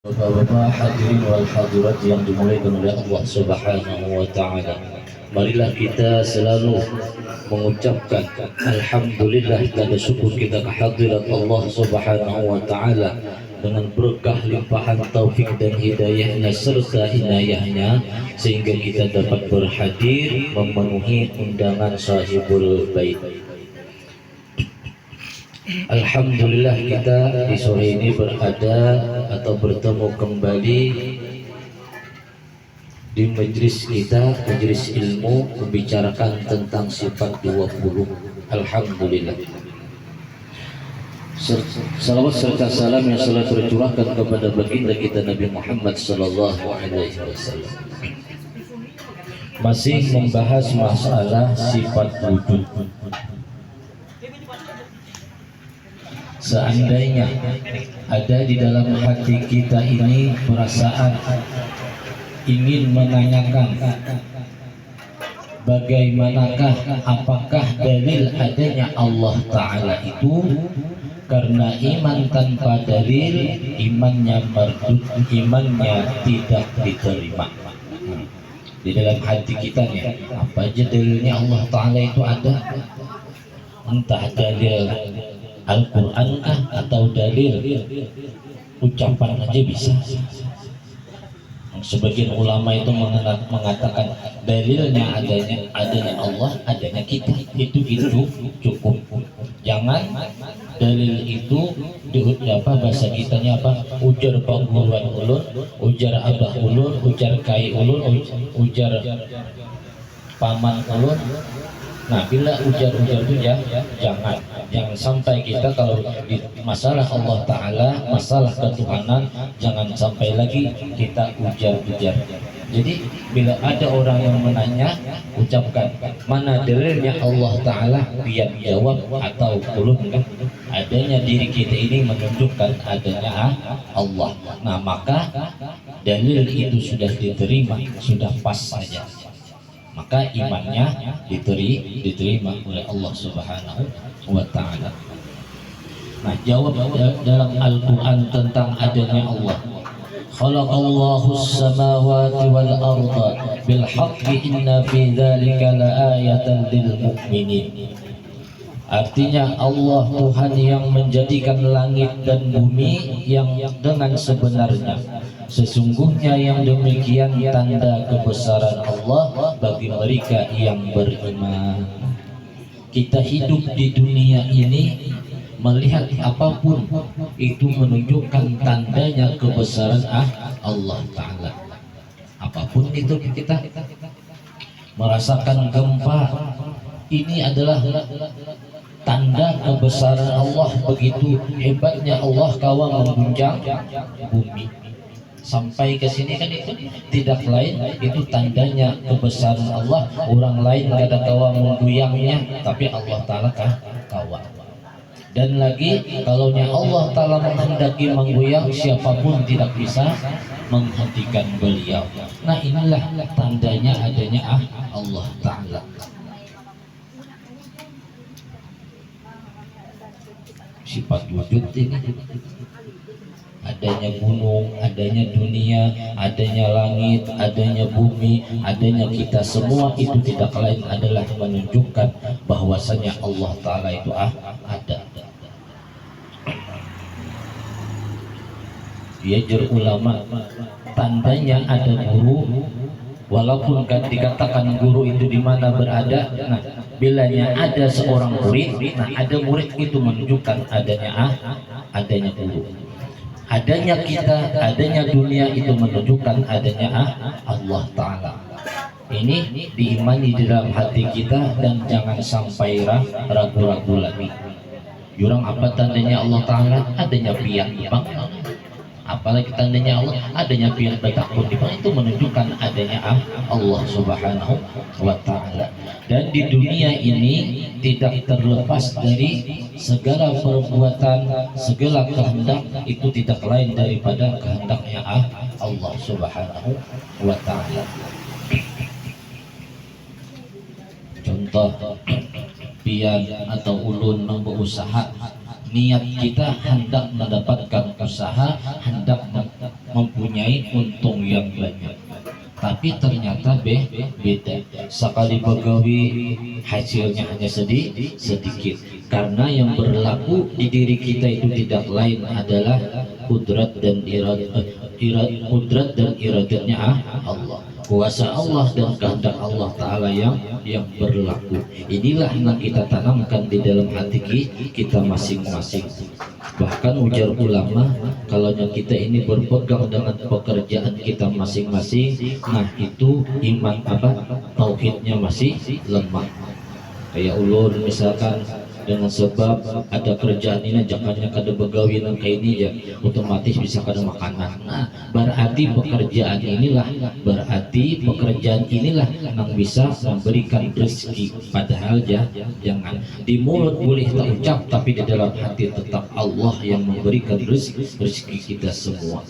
Bapak-bapak hadirin wal hadirat yang dimuliakan oleh Allah Subhanahu wa taala. Marilah kita selalu mengucapkan alhamdulillah, tanda syukur kita kehadirat Allah Subhanahu wa taala dengan berkah limpahan taufik dan hidayahnya serta inayahnya sehingga kita dapat berhadir memenuhi undangan sahibul bait. Alhamdulillah kita di sore ini berada atau bertemu kembali di majelis kita, majelis ilmu, membicarakan tentang sifat 20. Alhamdulillah. Salawat serta salam yang selalu tercurahkan kepada baginda kita Nabi Muhammad sallallahu alaihi wasallam. Masih membahas masalah sifat wujud. Seandainya ada di dalam hati kita ini perasaan ingin menanyakan bagaimanakah, apakah dalil adanya Allah Ta'ala itu, karena iman tanpa dalil imannya mardud, imannya tidak diterima. Di dalam hati kita nih, apa aja dalilnya Allah Ta'ala itu ada, entah dalil Al-Quran kah atau dalil ucapan aja bisa. Sebagian ulama itu mengatakan dalilnya adanya Allah, adanya kita, itu cukup. Jangan dalil itu bahasa kitanya apa, ujar pangguruan ulun, ujar abah ulun, ujar kai ulun, ujar paman ulun. Nah, bila ujar-ujar itu jangan sampai kita kalau di masalah Allah Ta'ala, masalah ketuhanan, jangan sampai lagi kita ujar-ujar. Jadi bila ada orang yang menanya, ucapkan mana dalilnya Allah Ta'ala, biar jawab atau ulun adanya diri kita ini menunjukkan adanya Allah. Nah, maka dalil itu sudah diterima, sudah pas saja, maka imannya diterima oleh Allah Subhanahu wa Ta'ala. Nah, jawab dalam Al-Quran tentang adanya Allah. Khalaqallahu as-samawati wal arda bil haqqi inna fi dzalika laayatan lil mu'minin. Artinya Allah Tuhan yang menjadikan langit dan bumi yang dengan sebenarnya. Sesungguhnya yang demikian tanda kebesaran Allah bagi mereka yang beriman. Kita hidup di dunia ini melihat apapun itu menunjukkan tandanya kebesaran Allah Ta'ala. Apapun itu kita merasakan gempa, ini adalah tanda kebesaran Allah. Begitu hebatnya Allah kawa mengguncang bumi. Sampai ke sini kan itu tidak lain, itu tandanya kebesaran Allah. Orang lain gak ada kawa mengguyangnya, tapi Allah Ta'ala kawa. Dan lagi kalaunya Allah Ta'ala menghendaki menggoyang, siapapun tidak bisa menghentikan beliau. Nah, inilah tandanya adanya Allah Ta'ala. Sifat wujud ini, adanya gunung, adanya dunia, adanya langit, adanya bumi, adanya kita semua, itu tidak lain adalah menunjukkan bahwasanya Allah Ta'ala itu ada. Diajar ulama, tandanya ada guru, walaupun kan dikatakan guru itu di mana berada. Nah, bilanya ada seorang murid, nah ada murid itu menunjukkan adanya guru. Adanya kita, adanya dunia itu menunjukkan adanya Allah Ta'ala. Ini diimani di dalam hati kita dan jangan sampai ragu-ragu lagi. Jurang apa tandanya Allah Ta'ala? Adanya pihak bang. Apalagi tandanya Allah, adanya pihak bertakun di bang, itu menunjukkan adanya Allah Subhanahu wa Ta'ala. Dan di dunia ini tidak terlepas dari segala perbuatan, segala kehendak, itu tidak lain daripada kehendaknya Allah Subhanahu wa Ta'ala. Contoh, pian atau ulun berusaha, niat kita hendak mendapatkan usaha, hendak mempunyai untung yang banyak. Tapi ternyata beda. Sekali begawi hasilnya hanya sedikit. Karena yang berlaku di diri kita itu tidak lain adalah kudrat dan iradatnya Allah. Kuasa Allah dan kehendak Allah Ta'ala yang berlaku. Inilah yang kita tanamkan di dalam hati kita masing-masing. Bahkan ujar ulama, kalau kita ini berpegang dengan pekerjaan kita masing-masing, nah itu iman tauhidnya masih lemah. Kayak ulur misalkan, dengan sebab ada kerjaan ini jangannya kada begawi nang kayak ini ya otomatis bisa kada makanan. Nah berarti pekerjaan inilah yang bisa memberikan rezeki. Padahal jangan di mulut boleh tak ucap, tapi di dalam hati tetap Allah yang memberikan rezeki kita semua.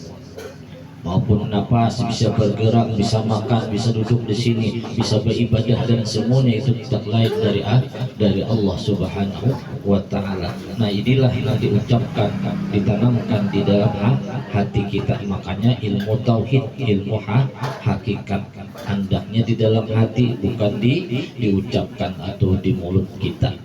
Maupun napas, bisa bergerak, bisa makan, bisa duduk di sini, bisa beribadah, dan semuanya itu tidak lain dari Allah Subhanahu wa Ta'ala. Nah inilah yang diucapkan, ditanamkan di dalam hati kita. Makanya ilmu tauhid, ilmu hakikat, hendaknya di dalam hati, bukan diucapkan atau di mulut kita.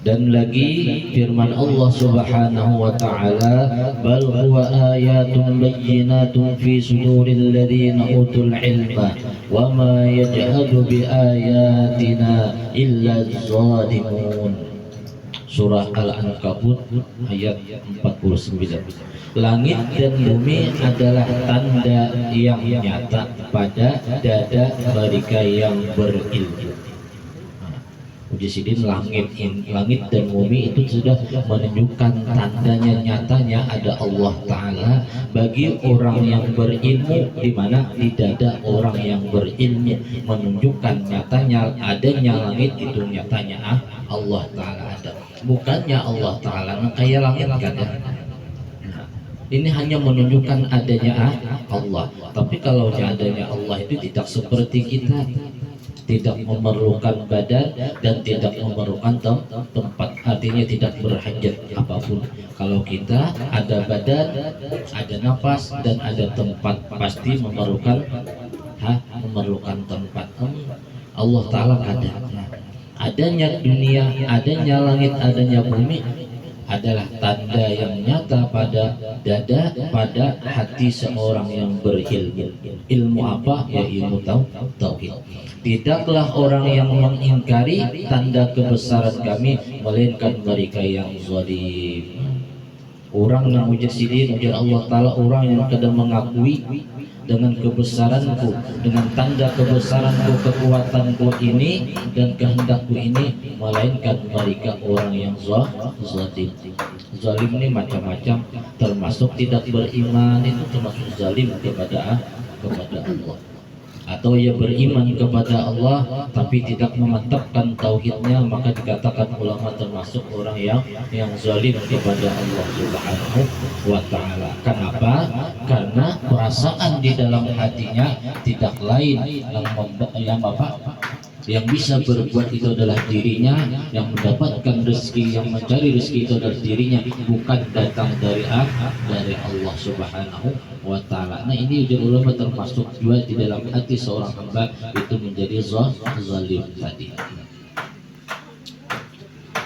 Dan lagi firman Allah Subhanahu wa Ta'ala, bal huwa ayatun bayyinatun fi suduril ladzina utul ilma wa ma yajhadu bi ayatina illa zalimun. Surah Al-Ankabut ayat 49. Langit dan bumi adalah tanda yang nyata pada dada mereka yang berilmu. Ujisidin langit dan bumi itu sudah menunjukkan tandanya, nyatanya ada Allah Ta'ala bagi orang yang berilmu, di mana di dada orang yang berilmu menunjukkan nyatanya adanya langit itu, nyatanya Allah Ta'ala ada. Bukannya Allah Ta'ala kayak langit kan ya. Ini hanya menunjukkan adanya Allah. Tapi kalau adanya Allah itu tidak seperti kita, tidak memerlukan badan dan tidak memerlukan tempat, artinya tidak berhajat apapun. Kalau kita ada badan, ada nafas dan ada tempat, pasti memerlukan tempat. Allah Ta'ala ada. Adanya dunia, adanya langit, adanya bumi adalah tanda yang nyata pada dada, pada hati seorang yang berilmu. Ilmu apa? Ya ilmu tauhid. Tidaklah orang yang mengingkari tanda kebesaran kami, melainkan mereka yang zalim. Orang yang ujar Allah Ta'ala, orang yang kadang mengakui dengan kebesaranku, dengan tanda kebesaranku, kekuatanku ini dan kehendakku ini, melainkan mereka orang yang zalim. Zalim ini macam-macam, termasuk tidak beriman, itu termasuk zalim kepada Allah. Atau ia beriman kepada Allah tapi tidak memantapkan tauhidnya, maka dikatakan ulama termasuk orang yang zalim kepada Allah Subhanahu wa Ta'ala. Kenapa? Karena perasaan di dalam hatinya tidak lain yang bisa berbuat itu adalah dirinya, yang mendapatkan rezeki, yang mencari rezeki itu adalah dirinya, bukan datang dari Allah Subhanahu wa Ta'ala. Nah ini ujar ulama termasuk juga di dalam hati seorang hamba itu menjadi zalim tadi.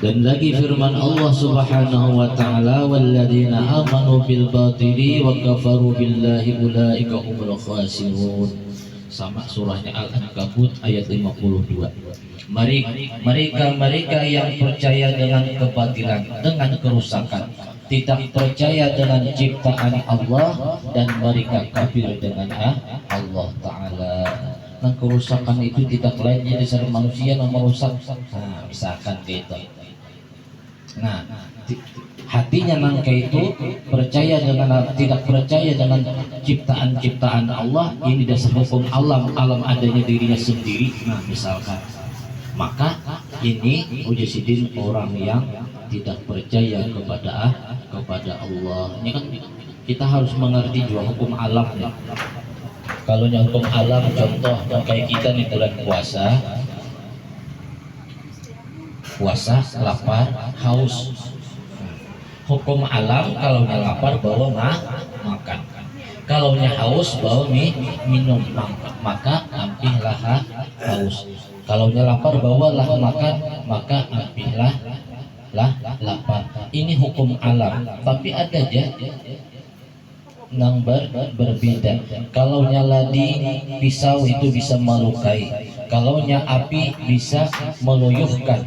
Dan lagi firman Allah Subhanahu wa Ta'ala, walladzina amanu bil batili wa kafaru billahi ulaika humul khasirun. Sama surahnya Al-Ankabut ayat 52. Mereka yang percaya dengan kebatilan, dengan kerusakan, tidak percaya dengan ciptaan Allah, dan mereka kafir dengan Allah Ta'ala. Nah kerusakan itu tidak lain jadi seorang manusia yang merusak. Nah misalkan gitu. Nah hatinya nangka itu percaya dengan, tidak percaya dengan ciptaan-ciptaan Allah, ini dasar hukum alam adanya dirinya sendiri. Nah misalkan, maka ini ujisidin orang yang tidak percaya kepada Allah. Ini kan kita harus mengerti juga hukum alam ya. Kalau yang hukum alam, contoh kayak kita nih bulan puasa, lapar, haus. Hukum alam kalaunya lapar bawa makan, kalaunya haus bawa minum, maka ampihlah haus. Kalaunya lapar bawalah makan, maka ampihlah lapar. Ini hukum alam, tapi ada aja yang berbeda. Kalau nyaladi pisau itu bisa melukai, kalau api bisa meluyuhkan,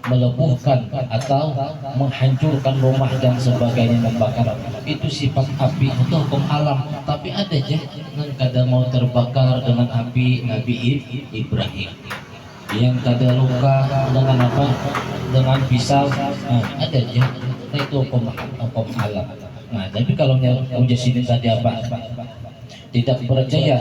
melepuhkan atau menghancurkan rumah dan sebagainya, membakar. Itu sifat api, itu hukum alam. Tapi ada aja yang kadang mau terbakar dengan api Nabi Ibrahim, yang kada luka dengan apa, dengan pisau. Ada aja. Nah, itu hukum alam. Nah, tapi kalau Mujahidin tadi apa? Tidak percaya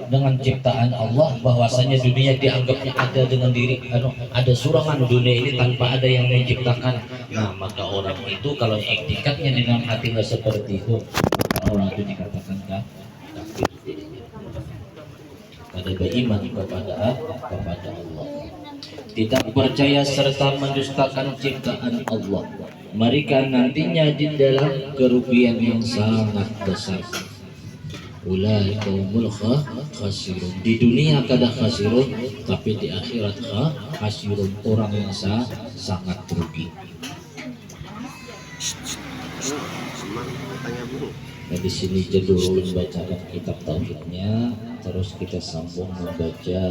dengan ciptaan Allah, bahwasanya dunia dianggapnya ada dengan diri, ada surangan dunia ini tanpa ada yang menciptakan. Nah, maka orang itu kalau iktikadnya dengan hati nggak seperti itu, orang itu dikatakan kafir. Kada beriman kepada Allah, tidak percaya serta mendustakan ciptaan Allah. Mereka nantinya di dalam kerugian yang sangat besar. Ulaika humul khasirun. Di dunia kada khasirun, tapi di akhirat khasirun, orang yang sangat rugi. Nah, di sini jadul membacakan kitab tauhidnya, terus kita sambung membaca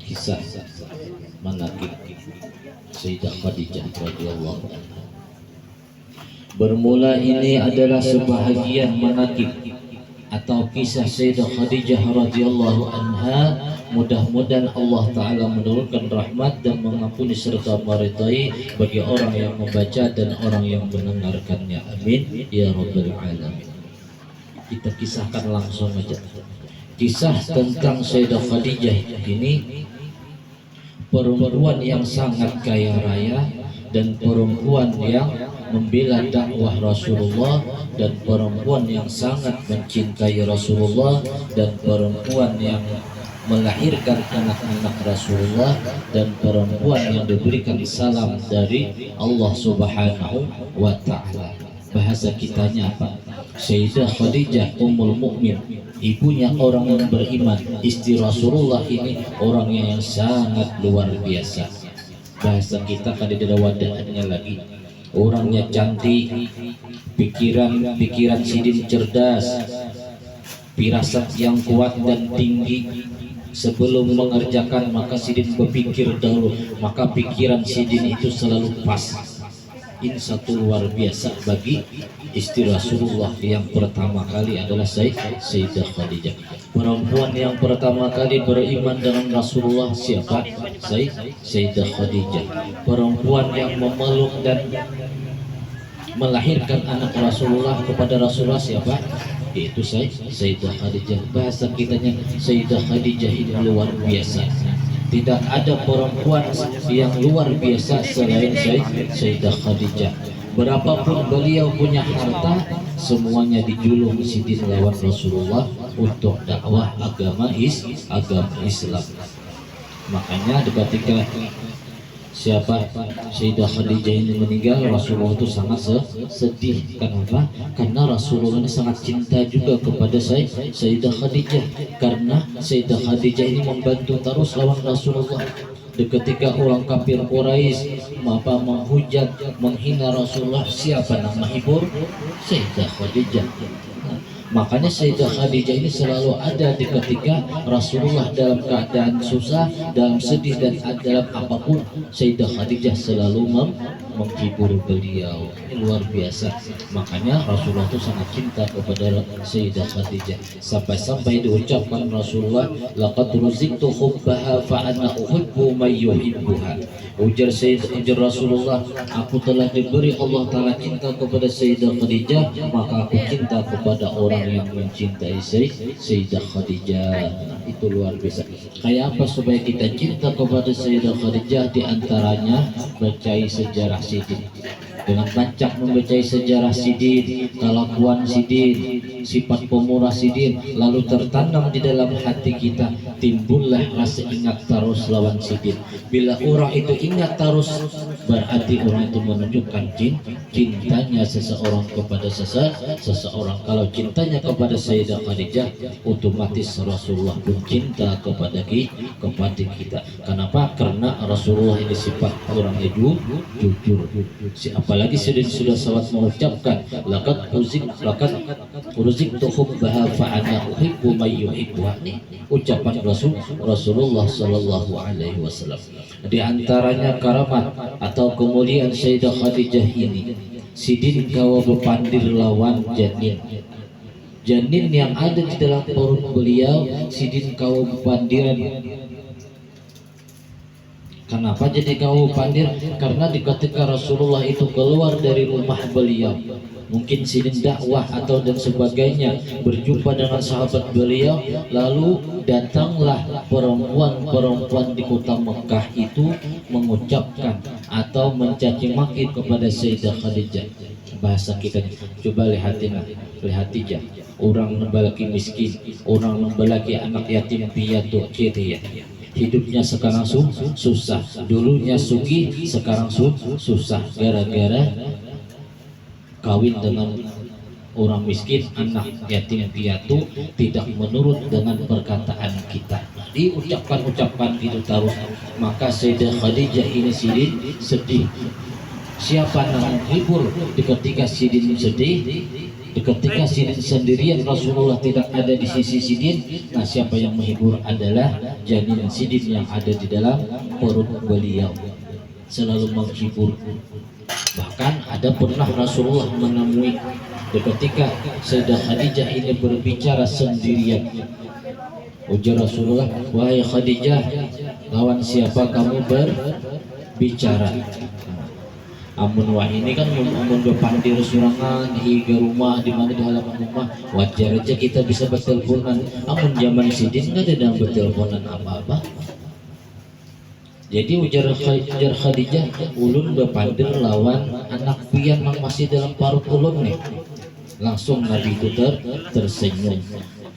kisah manaqib Sayyidah Khadijah radhiyallahu anha. Bermula ini adalah sebahagian manaqib atau kisah Sayyidah Khadijah radhiyallahu anha. Mudah-mudahan Allah Ta'ala menurunkan rahmat dan mengampuni serta meridai bagi orang yang membaca dan orang yang mendengarkannya. Amin ya rabbal alamin. Kita kisahkan langsung aja. Kisah tentang Sayyidah Khadijah ini perempuan yang sangat kaya raya dan perempuan yang membela dakwah Rasulullah, dan perempuan yang sangat mencintai Rasulullah, dan perempuan yang melahirkan anak-anak Rasulullah, dan perempuan yang diberikan salam dari Allah Subhanahu wa Ta'ala. Bahasa kitanya apa? Sayyidah Khadijah Ummul Mukmin, ibunya orang yang beriman. Istri Rasulullah ini orang yang sangat luar biasa. Bahasa kita kan ada wadahannya lagi. Orangnya cantik, pikiran sidin cerdas, firasat yang kuat dan tinggi. Sebelum mengerjakan maka sidin berpikir dahulu, maka pikiran sidin itu selalu pas. Ini satu luar biasa bagi istri Rasulullah. Yang pertama kali adalah Sayyidah Khadijah. Perempuan yang pertama kali beriman dengan Rasulullah siapa? Sayyidah Khadijah. Perempuan yang memeluk dan melahirkan anak Rasulullah kepada Rasulullah siapa? Itu Sayyidah Khadijah. Bahasa kitanya Sayyidah Khadijah ini luar biasa. Tidak ada perempuan yang luar biasa selain Sayyidah Khadijah. Berapapun beliau punya harta, semuanya dijulung sidin lawan Rasulullah untuk dakwah agama Islam. Makanya ketika Sayyidah Khadijah ini meninggal, Rasulullah itu sangat sedih. Kenapa? Karena Rasulullah ini sangat cinta juga kepada Sayyidah Khadijah. Karena Sayyidah Khadijah ini membantu terus lawan Rasulullah. Ketika orang kafir Quraisy menghujat, menghina Rasulullah, siapa nama hibur? Sayyidah Khadijah. Makanya Sayyidah Khadijah ini selalu ada di ketika Rasulullah dalam keadaan susah, dalam sedih, dan dalam apapun, Sayyidah Khadijah selalu menghibur beliau. Ini luar biasa. Makanya Rasulullah itu sangat cinta kepada Sayyidah Khadijah. Sampai-sampai diucapkan Rasulullah, laqad ruziqtu hubbaha fa ana uhibbu may yuhibbuha. Ujar Rasulullah, aku telah diberi Allah Ta'ala cinta kepada Sayyidah Khadijah, maka aku cinta kepada orang yang mencintai Sayyidah Khadijah. Itu luar biasa. Kayak apa supaya kita cinta kepada Sayyidah Khadijah? Di antaranya bacai sejarah sidin. Dengan banyak membacai sejarah sidin, kelakuan sidin, sifat pemurah sidin, lalu tertanam di dalam hati kita. timbullah rasa ingat terus lawan sidin. Bila orang itu ingat terus, berarti orang itu menunjukkan cintanya seseorang kepada seseorang. Kalau cintanya kepada Sayyidah Khadijah, otomatis Rasulullah pun cinta kepada kita. Kenapa? Karena Rasulullah ini sifat orang yang jujur. Apalagi sudah sahabat mengucapkan laqad urziktu hubbaha fa ana uhibbu may yuhibbuha. Ucapan Rasulullah sallallahu alaihi wasallam. Di antaranya karamat atau kemuliaan Sayyidah Khadijah ini, sidin kawa bepandir lawan janin yang ada di dalam perut beliau, sidin kawa bepandiran. Kenapa jadi kau pandir? Karena ketika Rasulullah itu keluar dari rumah beliau, mungkin sidin dakwah atau dan sebagainya, berjumpa dengan sahabat beliau, lalu datanglah perempuan-perempuan di kota Mekah itu mengucapkan atau mencaci maki kepada Sayyidah Khadijah. Bahasa kita coba lihatin aja, orang membalaki miskin, orang membalaki anak yatim piatu gitu ya. Hidupnya sekarang susah, dulunya sugih, sekarang susah gara-gara kawin dengan orang miskin, anak yatim piatu, tidak menurut dengan perkataan kita. Diucapkan itu terus, maka Sayyidah Khadijah ini sedih. Siapa yang menghibur ketika sidin sedih? Ketika sidin sendirian, Rasulullah tidak ada di sisi sidin. Nah, siapa yang menghibur adalah janin sidin yang ada di dalam perut beliau, selalu menghibur. Bahkan ada pernah Rasulullah menemui ketika Sayyidah Khadijah ini berbicara sendirian. Ujar Rasulullah, wahai Khadijah, lawan siapa kamu berbicara? Amun wah ini kan amun bepandir surangan di rumah, di mana di halaman rumah, wajar aja kita bisa berteleponan. Amun zaman sidin nggak ada yang berteleponan apa-apa. Jadi ujar Khadijah, ulun bepandir lawan anak pian yang masih dalam parut ulun nih. Langsung Nabi itu tersenyum.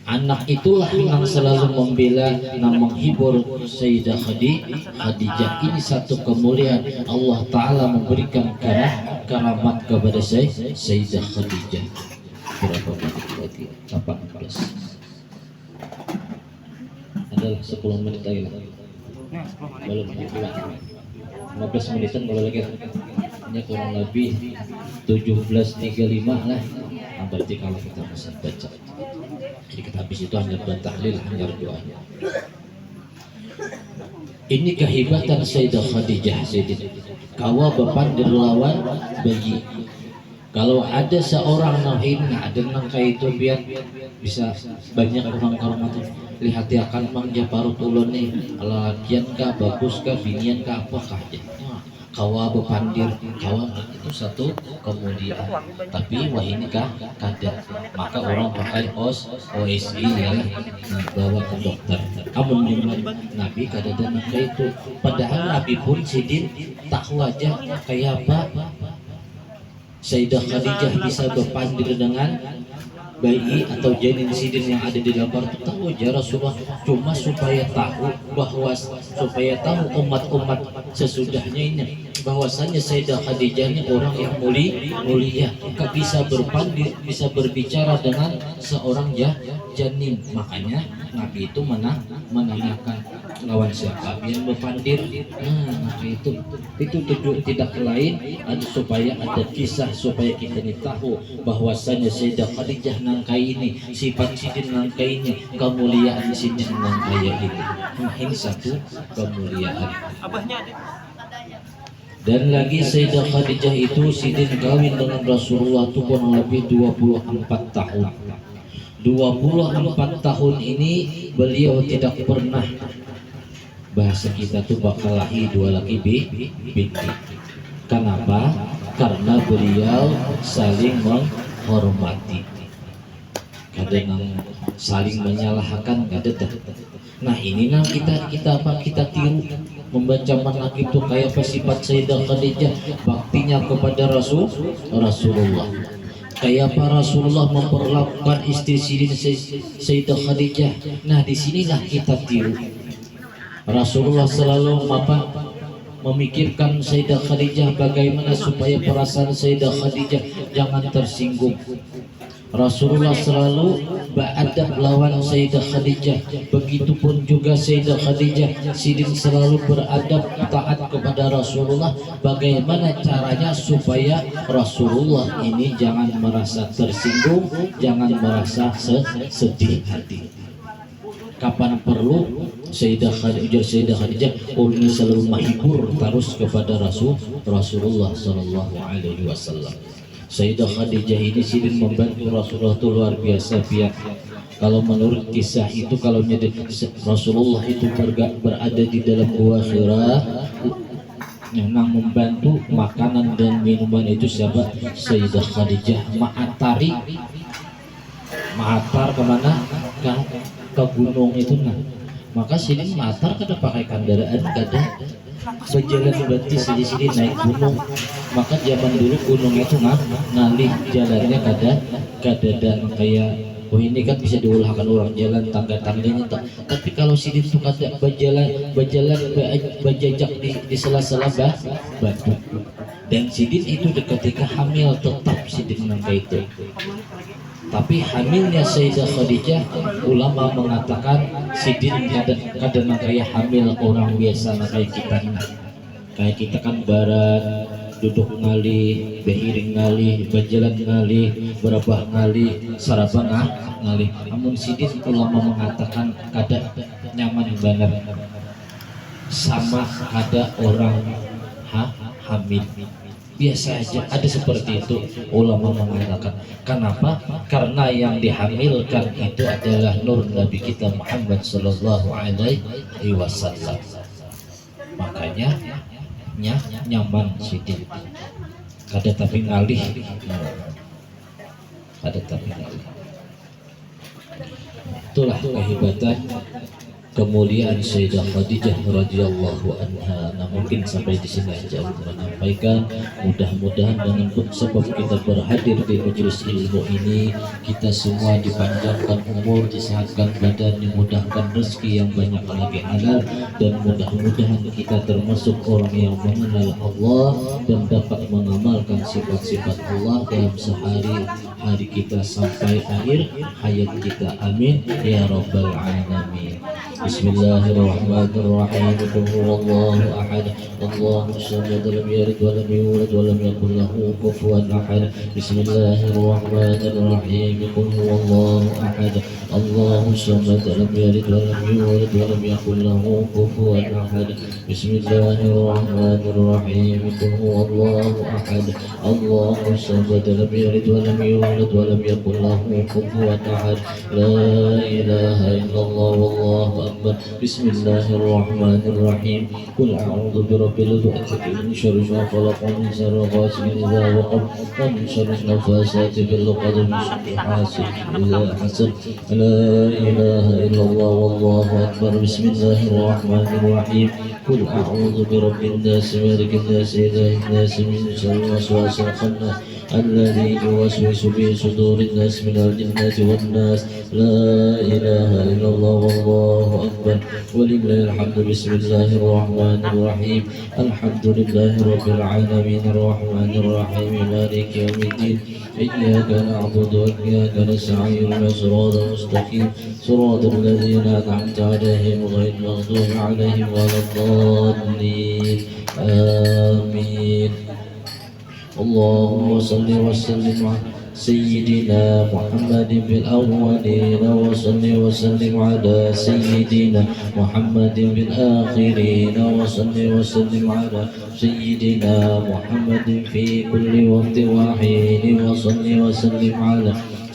Anak itulah yang selalu membela dan menghibur Sayyidah Khadijah. Ini satu kemuliaan Allah Ta'ala memberikan karamat kepada Sayyidah Khadijah. Berapa menit lagi? 18. Adalah 10 menit lagi lah. Belum 15 menitan kalau lagi. Hanya kurang lebih 17.35 lah. Berarti kalau kita bisa baca, jadi kita habis itu hanya bertahlil, hanya doanya. Ini kehebatan Sayyidah Khadijah. Kawa bepandir lawan bayi. Kalau ada seorang nahin, ada nang kayak itu biar bisa banyak orang itu lihat ya kan mangja parut ulun nih, latihan kah, bagus kah, binian kah, apakah aja. Kawa bepandir, kawa itu satu kemudian, tapi wah ini kah kada, maka orang pakai OSI ya, bawa ke dokter. Amun Nabi kada ada kayak itu, padahal Nabi pun sidin tahu aja kayak apa Sayyidah Khadijah bisa berpandir dengan bayi atau janin sidin yang ada di dalam perut. Tahu aja Rasulullah, cuma supaya tahu bahwa umat-umat sesudahnya ini bahwasanya Sayyidah Khadijah ini orang yang mulia, bisa berpandir, bisa berbicara dengan seorang janin. Makanya Nabi itu menanyakan lawan siapa yang berpandir. Maka itu tujuan tidak lain supaya ada kisah, supaya kita ini tahu bahwasanya Sayyidah Khadijah nangkai ini, sifat sidin nangkai ini, kemuliaan sidin nangkai ini. Ini satu kemuliaan. Dan lagi Sayyidah Khadijah itu sidin kawin dengan Rasulullah itu kurang lebih 24 tahun. 24 tahun ini beliau tidak pernah, bahasa kita tuh bakal lahir dua laki binti. Kenapa? Karena beliau saling menghormati. Kadang saling menyalahkan, kadang. Nah ini nang kita tiru, membaca manhaj itu kayak sifat Sayyidah Khadijah, baktinya kepada Rasulullah. Kayak apa Rasulullah memperlakukan istri Sidin Sayyidah Khadijah. Nah, disinilah kita tiru. Rasulullah selalu memikirkan Sayyidah Khadijah, bagaimana supaya perasaan Sayyidah Khadijah jangan tersinggung. Rasulullah selalu beradab lawan Sayyidah Khadijah. Begitupun juga Sayyidah Khadijah Sidin selalu beradab taat kepada Rasulullah. Bagaimana caranya supaya Rasulullah ini jangan merasa tersinggung, jangan merasa sedih hati. Kapan perlu Sayyidah Khadijah ini selalu menghibur terus kepada Rasulullah Sallallahu Alaihi Wasallam. Sayyidah Khadijah ini Sidin membantu Rasulullah itu luar biasa pihak. Kalau menurut kisah itu, kalau Rasulullah itu berada di dalam gua Hira, memang membantu makanan dan minuman itu siapa? Sayyidah Khadijah. Ma'atar kemana? Ke gunung itu. Nah, maka Sidin ma'atar kada pakai kendaraan, kada berjalan berarti sini naik gunung. Maka zaman dulu gunung itu ngalih jalannya kada dan kayak ini kan bisa diulahkan orang jalan tangga-tangganya. Tapi kalau Sidin itu kada berjajak di sela-sela batu. Dan Sidin itu ketika hamil tetap Sidin nangka itu. Tapi hamilnya Sayyidah Khadijah, ulama mengatakan Sidin kadang kayak hamil orang biasa kayak kita. Kayak kita kan barat duduk ngalih, behiring ngalih, berjalan ngalih, berabah ngalih, sarabang ngalih. Namun Sidin ulama mengatakan kada nyaman benar sama ada orang hamil. Biasa aja, ada seperti itu ulama mengatakan. Kenapa? Karena yang dihamilkan itu adalah nur Nabi kita Muhammad Sallallahu Alaihi Wasallam. Makanya nyaman Sidin. Kada tapi ngalih, kada tapi ngalih. Itulah kehebatan kemuliaan Sayyidah Khadijah radhiyallahu anha. Nah, mungkin sampai di sini aja menyampaikan. Mudah-mudahan dengan sebab kita berhadir di majelis ilmu ini, kita semua dipanjangkan umur, disehatkan badan, dimudahkan rezeki yang banyak lagi halal, dan mudah-mudahan kita termasuk orang yang mengenal Allah dan dapat mengamalkan sifat-sifat Allah dalam hari kita sampai akhir hayat kita. Amin ya rabbal alamin. Bismillahirrahmanirrahim. Qul huwallahu ahad, Allahus samad, lam yalid wa lam yulad wa lam yakul lahu kufuwan ahad. Bismillahirrahmanirrahim. Qul huwallahu ahad, Allahus samad, lam yalid wa lam yulad wa lam yakul lahu kufuwan ahad. Bismillahirrahmanirrahim. Qul huwallahu ahad, Allahus samad, lam yalid wa lam yulad wa lam yakul lahu kufuwan ahad. La ilaha illallah wallahu akbar. Bismillahirrahmanirrahim. Qul a'udzu birabbil falaq, min syarri ma khalaq, min syarri ghasiqin idza waqab, min syarri nafasati fil 'uqad, min syarri hasidin idza hasad. La ilaha illallah wallahu akbar. Bismillahirrahmanirrahim. Qul a'udzu birabbin nas, malikin nas, ilahin nas, min syarri waswasil khannas, alladzi yuwaswisu fi sudurin nas, minal jinnati wan nas. La ilaha illallah wallahu akbar. Walillahil hamdu. Bismillahirrahmanirrahim. Alhamdulillahi rabbil alamin, arrahmanir rahim, maliki yaumiddin. Iyyaka na'budu wa iyyaka nasta'in, siratal mustaqim, siratal ladzina an'amta 'alaihim ghairil maghdubi 'alaihim waladdallin. Amin. Allahumma salli wa sallim ala Sayyidina Muhammadin fil awwalin, wa salli wa sallim ala Sayyidina Muhammadin fil akhirin, wa salli wa sallim ala Sayyidina Muhammadin fi kulli waqtin wa hin, wa salli wa sallim ala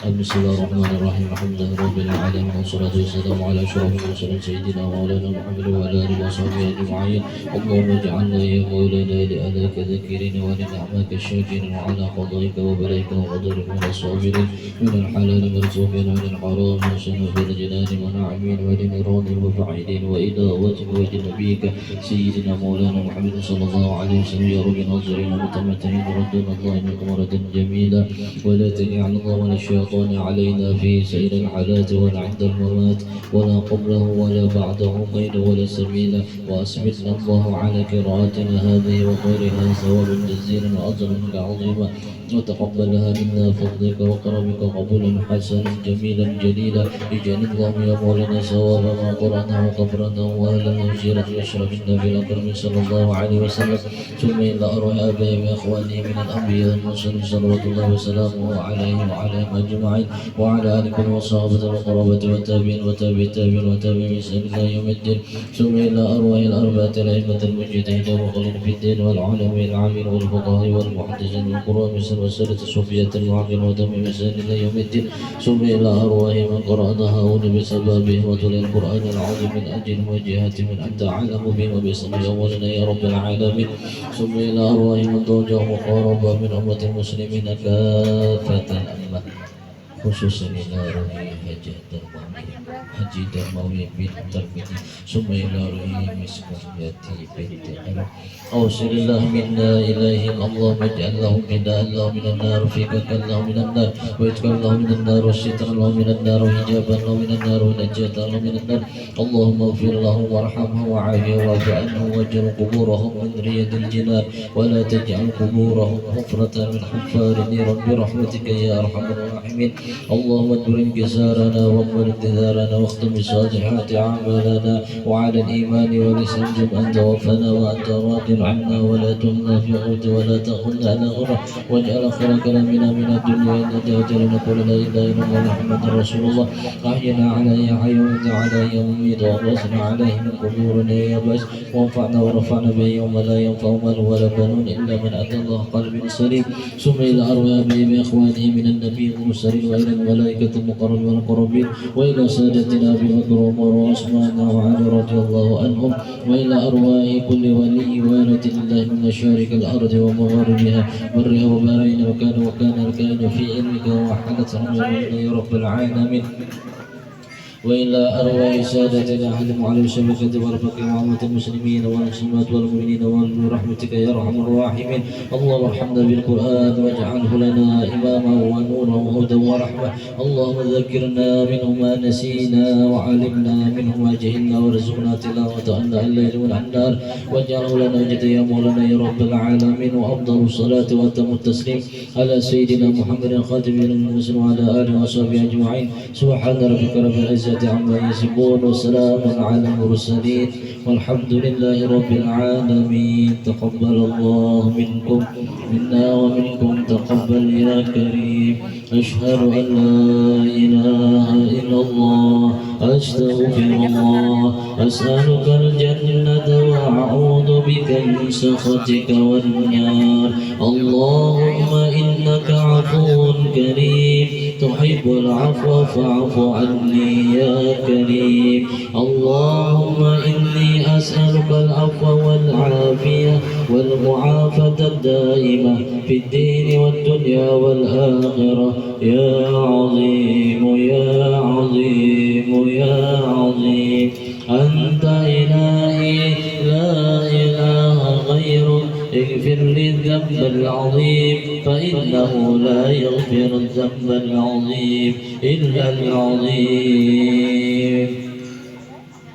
بسم الله الرحمن الرحيم الحمد لله رب العالمين والصلاة والسلام على أشرف المرسلين سيدنا مولانا محمد وعلى آله وصحبه أجمعين. اللهم اجعلنا يا مولانا لآلاك ذاكرين ولنعماك الشاكرين وعلى قضائك وبلائك وقدرك من الصابرين من الحلال مرزوقين ومن الحرام محسن في الجنان وناعمين ولنيران وفاعلين وإلى وجه نبيك سيدنا مولانا محمد صلى الله عليه وسلم يا رب ناظرين متمتعين ردنا الله إنكم مردا جميلا ولا تجعل الله ولا الشيطان علينا في سائر الحالات ولا عند الممات ولا قبله ولا بعده قيل ولا سبيلا وأسبتنا الله على قراءتنا هذه وغيرها ثوابا جزيلا وأجرا عظيما وتقبلها منا فضلك وكرمك قبولا حسنا جميلا جليلا اجعل اللهم يا مولانا ثواب ما قرأناه وقبرنا وأهلا وجيرة واشرفنا في الأكرم صلى الله عليه وسلم ثم إلى أرواح آبائي وإخواني من الأنبياء والمرسلين صلوات الله وسلامه عليهم وعليهم أجمعين وعلى آلكم وصحابة وقرابة والتابعين وتابع التابعين وتابع بإحسان إلى يوم الدين ثم إلى أرواح الأربعة الأئمة المجتهدين وخلق في الدين والعلماء العامل والفقهاء والمحدثين والقراء والسادة الصوفية المعقل وتم بإحسان إلى يوم الدين ثم إلى أرواح من قرأناها بسببهم وتلي القرآن العظيم من أجل وجهات من أنت أعلم بهم وباسم أولنا يا رب العالمين ثم إلى أرواح من توجه مقاربة من أمة المسلمين كافة الأمة خصوصا إلى روح Haji Darmawi bin Tarbiti summa ila ruhi miskiyati binti Arab awsilillah minna ilaihim Allahumma ij'allahu minna Allahu minan nar fikaka Allahu minan nar wa ij'al Allahu minan nar wa sitran Allahu minan nar wa hijaban Allahu minan nar wa najatan Allahu minan nar Allahumma ighfir lahum warhamhum wa'afihim wa'fu anhum waj'al quburahum min riyadil jinan wa la taj'al quburahum hufratan min huffari niran bi rahmatika ya arhamar rahimin Allahumma adrim kisarana wa انتظارنا واختم بصالحات أعمالنا وعلى الإيمان والإسلام جمعا توفنا وأنت راض عنا ولا تهنا في غوت ولا تأخذنا على غرة واجعل خير كلامنا من الدنيا إن أجل نقول لا إله إلا الله محمد رسول الله أحينا على يا حي وأنت على يا مميت وأغرسنا عليه من قبورنا يا باس وانفعنا ورفعنا به يوم لا ينفع مال ولا بنون إلا من أتى الله قلب سليم ثم إلى أرواح بإخوانه من النبي المرسلين وإلى الملائكة المقربين والمقربين وإلى سادتنا أبي بكر وعمر وعثمان وعلي رضي الله عنهم وإلى أرواح كل ولي والد الله من مشارق الأرض ومغاربها برها وبارين وكان الكائن في علمك وحدث عنهم يا رب العالمين وإلى أرواح سادتنا أهل على الشبكة والبقيع وعامة المسلمين والمسلمات والمؤمنين برحمتك يا أرحم الراحمين اللهم ارحمنا بالقرآن واجعله لنا إماما ونورا وهدى ورحمة اللهم ذكرنا منه ما نسينا وعلمنا منه ما جهلنا وارزقنا تلاوة أن الليل والنهار واجعله لنا جد يا مولانا يا رب العالمين وأفضل الصلاة وأتم التسليم على سيدنا محمد خاتم المسلم وعلى آله وصحبه أجمعين سبحان ربك رب العزة عما يصفون وسلام على المرسلين والحمد لله رب العالمين تقبل الله منكم منا ومنكم تقبل يا كريم أشهد أن لا إله إلا الله أستغفر الله أسألك الجنة وأعوذ بك من سخطك والنار اللهم إنك عفو كريم تحب العفو فاعف عني يا كريم اللهم إني أسألك العفو والعافية والمعافاة الدائمة في الدين والدنيا والآخرة يا عظيم يا عظيم يا عظيم أنت إلهي لا إله غيرك اغفر لي الذنب العظيم فإنه لا يغفر الذنب العظيم إلا العظيم